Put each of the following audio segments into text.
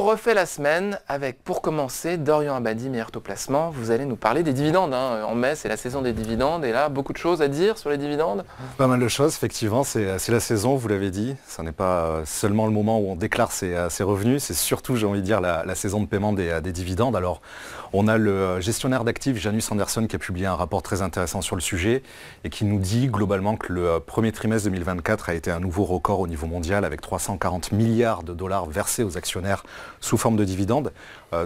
refait la semaine avec, pour commencer, Dorian Abadi, meilleur taux placement. Vous allez nous parler des dividendes. En mai, c'est la saison des dividendes. Et là, beaucoup de choses à dire sur les dividendes. Pas mal de choses, effectivement. C'est la saison, vous l'avez dit. Ce n'est pas seulement le moment où on déclare ses revenus. C'est surtout, j'ai envie de dire, la saison de paiement des dividendes. Alors, on a le gestionnaire d'actifs, Janus Anderson, qui a publié un rapport très intéressant sur le sujet et qui nous dit globalement que le premier trimestre 2024 a été un nouveau record au niveau mondial avec 340 milliards de dollars versés aux actionnaires sous forme de dividendes.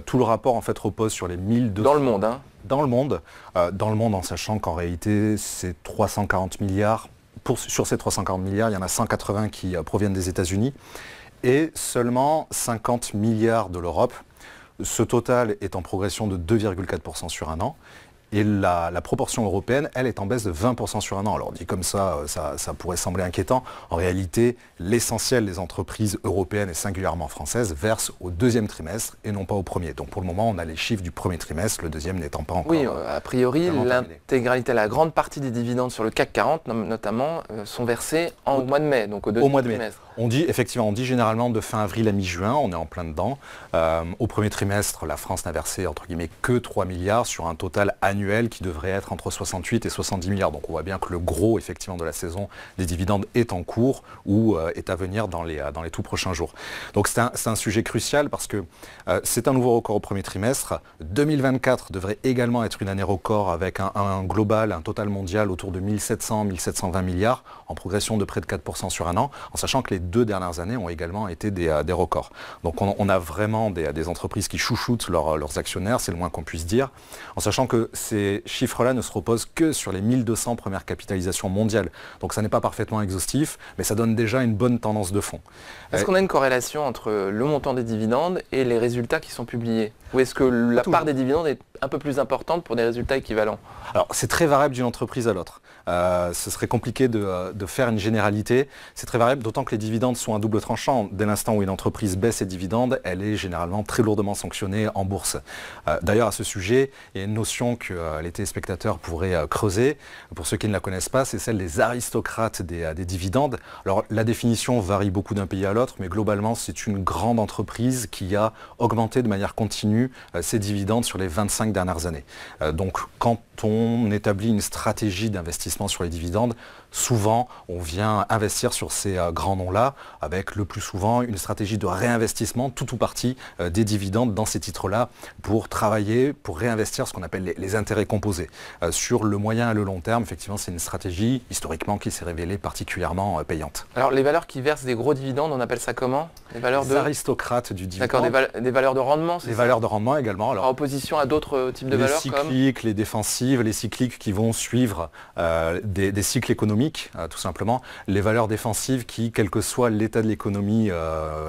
Tout le rapport en fait repose sur les 1200... Dans le monde, hein. Dans le monde, en sachant qu'en réalité, c'est 340 milliards. Sur ces 340 milliards, il y en a 180 qui proviennent des États-Unis et seulement 50 milliards de l'Europe. Ce total est en progression de 2,4% sur un an. Et la proportion européenne, elle, est en baisse de 20% sur un an. Alors dit comme ça, ça pourrait sembler inquiétant. En réalité, l'essentiel des entreprises européennes et singulièrement françaises versent au deuxième trimestre et non pas au premier. Donc pour le moment, on a les chiffres du premier trimestre, le deuxième n'étant pas encore... Oui, a priori, l'intégralité, la grande partie des dividendes sur le CAC 40 notamment, sont versés au mois de mai, donc au deuxième trimestre. On dit généralement de fin avril à mi-juin, on est en plein dedans. Au premier trimestre, la France n'a versé entre guillemets que 3 milliards sur un total annuel qui devrait être entre 68 et 70 milliards. Donc on voit bien que le gros effectivement de la saison des dividendes est en cours ou est à venir dans les tout prochains jours. Donc c'est un sujet crucial parce que c'est un nouveau record au premier trimestre. 2024 devrait également être une année record avec un global, un total mondial autour de 1700-1720 milliards en progression de près de 4% sur un an, en sachant que les 2 dernières années ont également été des records. Donc on a vraiment des entreprises qui chouchoutent leurs actionnaires, c'est le moins qu'on puisse dire, en sachant que ces chiffres-là ne se reposent que sur les 1200 premières capitalisations mondiales. Donc ça n'est pas parfaitement exhaustif, mais ça donne déjà une bonne tendance de fond. Est-ce qu'on a une corrélation entre le montant des dividendes et les résultats qui sont publiés? Ou est-ce que la part des dividendes est un peu plus importante pour des résultats équivalents? Alors c'est très variable d'une entreprise à l'autre. Ce serait compliqué de faire une généralité. C'est très variable, d'autant que les dividendes sont à double tranchant. Dès l'instant où une entreprise baisse ses dividendes, elle est généralement très lourdement sanctionnée en bourse. D'ailleurs, à ce sujet, il y a une notion que les téléspectateurs pourraient creuser. Pour ceux qui ne la connaissent pas, c'est celle des aristocrates des dividendes. Alors, la définition varie beaucoup d'un pays à l'autre, mais globalement, c'est une grande entreprise qui a augmenté de manière continue ses dividendes sur les 25 dernières années. Donc, quand on établit une stratégie d'investissement sur les dividendes, souvent on vient investir sur ces grands noms-là avec le plus souvent une stratégie de réinvestissement tout ou partie des dividendes dans ces titres-là pour travailler, pour réinvestir ce qu'on appelle les intérêts composés. Sur le moyen et le long terme, effectivement, c'est une stratégie historiquement qui s'est révélée particulièrement payante. Alors les valeurs qui versent des gros dividendes, on appelle ça comment? Les valeurs des aristocrates du dividende. D'accord, des valeurs de rendement, c'est ça? Des valeurs de rendement également. Alors, en opposition à d'autres types de valeurs comme les cycliques, les défensives, les cycliques qui vont suivre des cycles économiques, tout simplement. Les valeurs défensives qui, quel que soit l'état de l'économie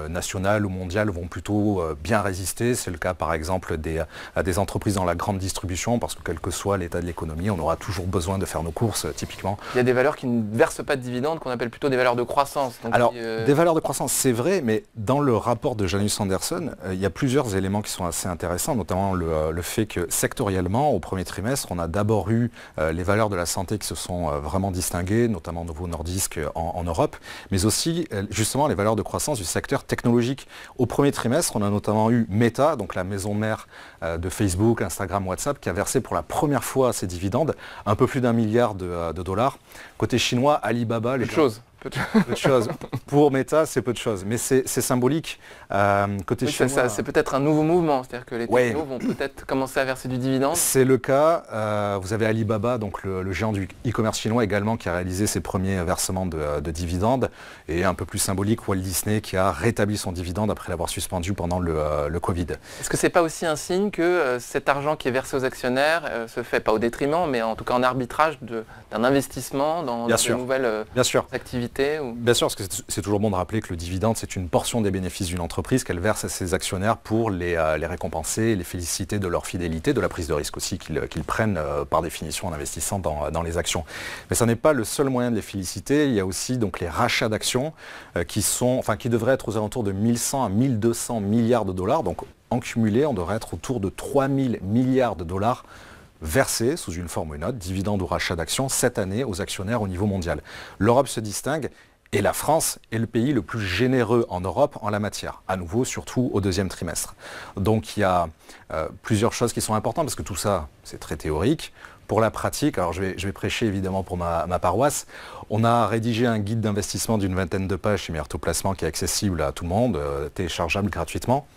nationale ou mondiale, vont plutôt bien résister. C'est le cas par exemple des entreprises dans la grande distribution, parce que quel que soit l'état de l'économie, on aura toujours besoin de faire nos courses, typiquement. Il y a des valeurs qui ne versent pas de dividendes, qu'on appelle plutôt des valeurs de croissance. Donc alors, des valeurs de croissance, c'est vrai, mais dans le rapport de Janus Anderson, il y a plusieurs éléments qui sont assez intéressants, notamment le fait que sectoriellement, au premier trimestre, on a d'abord eu les valeurs de la santé qui se sont vraiment distinguées, notamment Novo Nordisk en Europe, mais aussi justement les valeurs de croissance du secteur technologique. Au premier trimestre, on a notamment eu Meta, donc la maison mère de Facebook, Instagram, WhatsApp, qui a versé pour la première fois ses dividendes un peu plus d'1 milliard de dollars. Côté chinois, Alibaba... Peu de choses. Pour Meta, c'est peu de choses, mais c'est symbolique. Côté chinois, c'est peut-être un nouveau mouvement, c'est-à-dire que les technos vont peut-être commencer à verser du dividende. C'est le cas. Vous avez Alibaba, donc le géant du e-commerce chinois également, qui a réalisé ses premiers versements de dividendes, et un peu plus symbolique, Walt Disney, qui a rétabli son dividende après l'avoir suspendu pendant le Covid. Est-ce que c'est pas aussi un signe que cet argent qui est versé aux actionnaires se fait pas au détriment, mais en tout cas en arbitrage d'un investissement dans de nouvelles activités? Bien sûr, parce que c'est toujours bon de rappeler que le dividende, c'est une portion des bénéfices d'une entreprise qu'elle verse à ses actionnaires pour les récompenser, les féliciter de leur fidélité, de la prise de risque aussi qu'ils prennent par définition en investissant dans les actions. Mais ça n'est pas le seul moyen de les féliciter. Il y a aussi donc les rachats d'actions qui devraient être aux alentours de 1100 à 1200 milliards de dollars. Donc en cumulé, on devrait être autour de 3000 milliards de dollars versés sous une forme ou une autre, dividendes ou rachat d'actions, cette année aux actionnaires au niveau mondial. L'Europe se distingue Et la France est le pays le plus généreux en Europe en la matière, à nouveau, surtout au deuxième trimestre. Donc il y a plusieurs choses qui sont importantes, parce que tout ça, c'est très théorique. Pour la pratique, alors je vais prêcher évidemment pour ma paroisse, on a rédigé un guide d'investissement d'une 20aine de pages chez Meilleur Placement qui est accessible à tout le monde, téléchargeable gratuitement.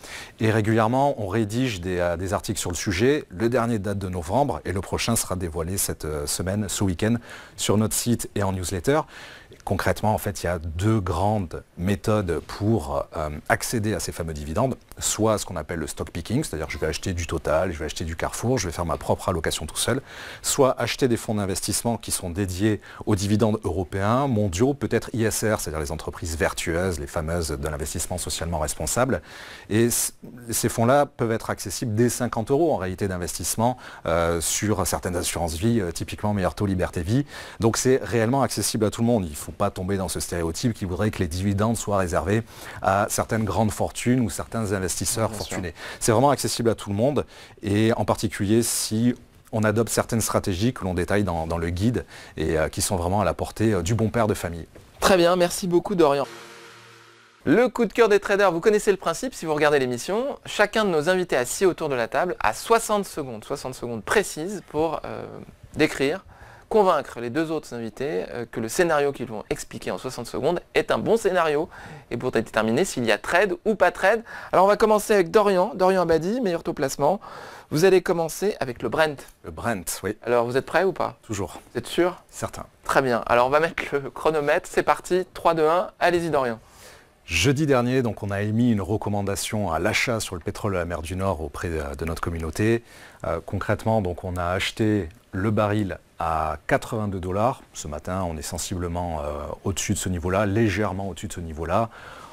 Et régulièrement, on rédige des articles sur le sujet. Le dernier date de novembre et le prochain sera dévoilé cette semaine, ce week-end, sur notre site et en newsletter. Concrètement, en fait, il y a deux grandes méthodes pour accéder à ces fameux dividendes. Soit ce qu'on appelle le stock picking, c'est-à-dire je vais acheter du Total, je vais acheter du Carrefour, je vais faire ma propre allocation tout seul. Soit acheter des fonds d'investissement qui sont dédiés aux dividendes européens, mondiaux, peut-être ISR, c'est-à-dire les entreprises vertueuses, les fameuses de l'investissement socialement responsable. Et ces fonds-là peuvent être accessibles dès 50 € en réalité d'investissement sur certaines assurances-vie, typiquement Meilleur Taux, Liberté Vie. Donc c'est réellement accessible à tout le monde. Il ne faut pas tomber dans ce stéréotype qui voudrait que les dividendes soient réservés à certaines grandes fortunes ou certains investisseurs fortunés. C'est vraiment accessible à tout le monde et en particulier si on adopte certaines stratégies que l'on détaille dans le guide et qui sont vraiment à la portée du bon père de famille. Très bien, merci beaucoup Dorian. Le coup de cœur des traders, vous connaissez le principe si vous regardez l'émission. Chacun de nos invités assis autour de la table a 60 secondes précises pour décrire, convaincre les deux autres invités que le scénario qu'ils vont expliquer en 60 secondes est un bon scénario et pour déterminer s'il y a trade ou pas trade. Alors on va commencer avec Dorian Abadi, Meilleur Taux Placement. Vous allez commencer avec le Brent. Le Brent, oui. Alors vous êtes prêts ou pas? Toujours. Vous êtes sûr? Certain. Très bien. Alors on va mettre le chronomètre. C'est parti. 3, 2, 1. Allez-y Dorian. Jeudi dernier, donc, on a émis une recommandation à l'achat sur le pétrole de la mer du Nord auprès de notre communauté. Concrètement, donc, on a acheté le baril à 82 $. Ce matin, on est sensiblement au-dessus de ce niveau-là, légèrement au-dessus de ce niveau-là.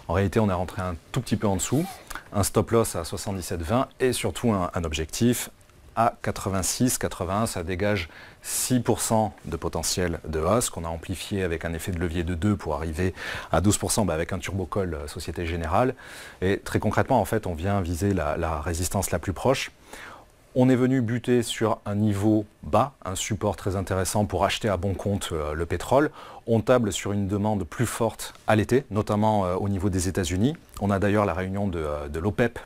En réalité, on est rentré un tout petit peu en dessous. Un stop loss à 77,20 et surtout un objectif à 86,81. Ça dégage 6% de potentiel de hausse qu'on a amplifié avec un effet de levier de 2 pour arriver à 12% avec un turbocall Société Générale. Et très concrètement, en fait, on vient viser la résistance la plus proche. On est venu buter sur un niveau bas, un support très intéressant pour acheter à bon compte le pétrole. On table sur une demande plus forte à l'été, notamment au niveau des États-Unis. On a d'ailleurs la réunion de l'OPEP+,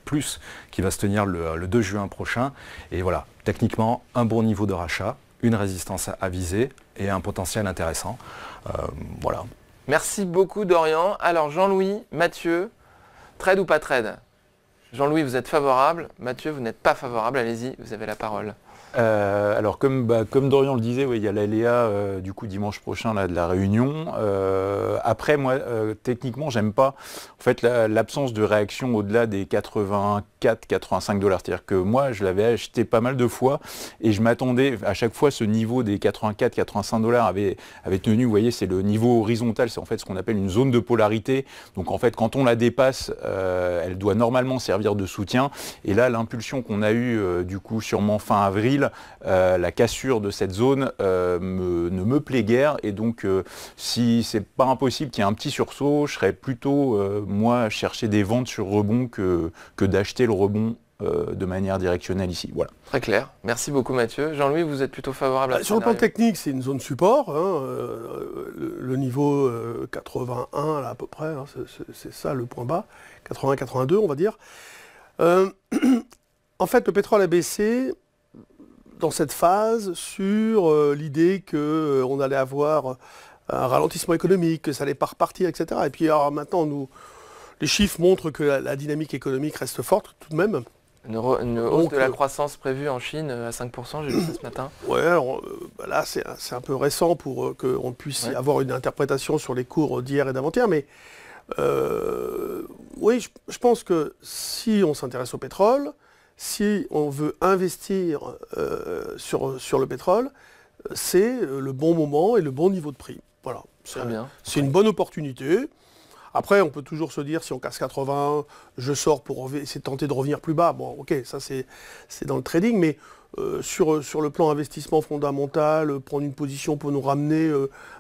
qui va se tenir le 2 juin prochain. Et voilà, techniquement, un bon niveau de rachat, une résistance à viser et un potentiel intéressant. Voilà. Merci beaucoup Dorian. Alors Jean-Louis, Mathieu, trade ou pas trade? Jean-Louis, vous êtes favorable. Mathieu, vous n'êtes pas favorable. Allez-y, vous avez la parole. Alors comme Dorian le disait, oui, il y a l'aléa du coup dimanche prochain là, de la réunion. Après moi techniquement j'aime pas en fait l'absence de réaction au-delà des 84-85 $. C'est-à-dire que moi je l'avais acheté pas mal de fois et je m'attendais à chaque fois ce niveau des 84-85 $ avait tenu. Vous voyez, c'est le niveau horizontal, c'est en fait ce qu'on appelle une zone de polarité. Donc en fait quand on la dépasse, elle doit normalement servir de soutien. Et là l'impulsion qu'on a eue du coup sûrement fin avril, la cassure de cette zone ne me plaît guère et donc si c'est pas impossible qu'il y ait un petit sursaut, je serais plutôt moi chercher des ventes sur rebond que d'acheter le rebond de manière directionnelle ici. Voilà. Très clair. Merci beaucoup Mathieu. Jean-Louis, vous êtes plutôt favorable à ce Sur le plan technique, c'est une zone support. Hein, le niveau 81 là, à peu près, hein, c'est ça le point bas. 80-82 on va dire. En fait, le pétrole a baissé dans cette phase sur l'idée qu'on allait avoir un ralentissement économique, que ça allait pas repartir, etc. Et puis alors, maintenant, les chiffres montrent que la dynamique économique reste forte tout de même. Une hausse de la croissance prévue en Chine à 5%, j'ai vu ça ce matin. Ouais, alors, là c'est un peu récent pour qu'on puisse avoir une interprétation sur les cours d'hier et d'avant-hier, mais oui, je pense que si on s'intéresse au pétrole, si on veut investir sur le pétrole, c'est le bon moment et le bon niveau de prix. Voilà. C'est une bonne opportunité. Après, on peut toujours se dire, si on casse 80, je sors pour essayer de tenter de revenir plus bas. Bon, ok, ça c'est dans le trading, mais sur le plan investissement fondamental, prendre une position pour nous ramener,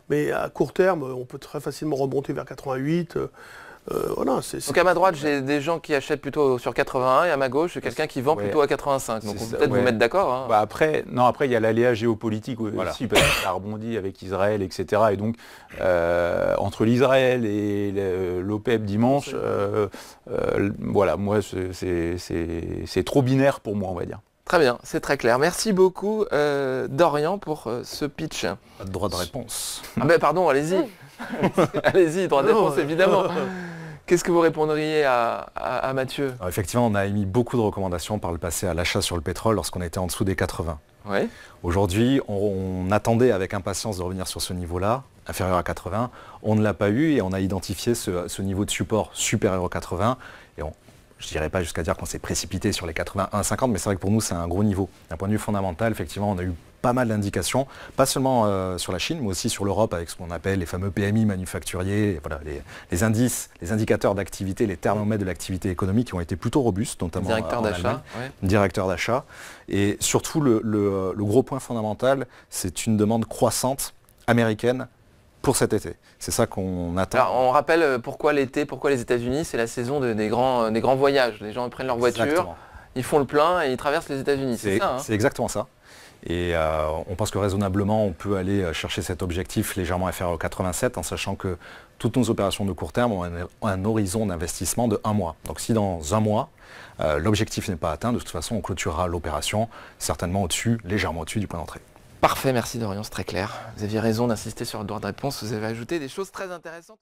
mais à court terme, on peut très facilement remonter vers 88. Voilà, donc à ma droite, j'ai des gens qui achètent plutôt sur 81 et à ma gauche, j'ai quelqu'un qui vend plutôt à 85. Donc on peut peut-être vous mettre d'accord. Hein. Bah après, il y a l'aléa géopolitique aussi, parce que ça rebondit avec Israël, etc. Et donc, entre l'Israël et l'OPEP dimanche, voilà, moi, c'est trop binaire pour moi, on va dire. Très bien, c'est très clair. Merci beaucoup, Dorian, pour ce pitch. Pas de droit de réponse. Ah ben pardon, allez-y. Allez-y, droit de réponse, évidemment. Qu'est-ce que vous répondriez à Mathieu? Alors, effectivement, on a émis beaucoup de recommandations par le passé à l'achat sur le pétrole lorsqu'on était en dessous des 80. Ouais. Aujourd'hui, on attendait avec impatience de revenir sur ce niveau-là, inférieur à 80. On ne l'a pas eu et on a identifié ce niveau de support supérieur aux 80. Et je ne dirais pas jusqu'à dire qu'on s'est précipité sur les 81,50, mais c'est vrai que pour nous, c'est un gros niveau. D'un point de vue fondamental, effectivement, on a eu pas mal d'indications, pas seulement sur la Chine, mais aussi sur l'Europe, avec ce qu'on appelle les fameux PMI manufacturiers, voilà, les indices, les indicateurs d'activité, les thermomètres de l'activité économique qui ont été plutôt robustes, notamment directeur d'achat. Ouais. Directeur d'achat. Et surtout, le gros point fondamental, c'est une demande croissante américaine pour cet été. C'est ça qu'on attend. Alors, on rappelle pourquoi l'été, pourquoi les États-Unis, c'est la saison des grands voyages. Les gens prennent leur voiture, exactement. Ils font le plein et ils traversent les États-Unis. C'est ça. Hein. C'est exactement ça. Et on pense que raisonnablement, on peut aller chercher cet objectif légèrement inférieur au 87, en sachant que toutes nos opérations de court terme ont un horizon d'investissement de 1 mois. Donc si dans 1 mois, l'objectif n'est pas atteint, de toute façon, on clôturera l'opération certainement au-dessus, légèrement au-dessus du point d'entrée. Parfait, merci Dorian, c'est très clair. Vous aviez raison d'insister sur le droit de réponse, vous avez ajouté des choses très intéressantes.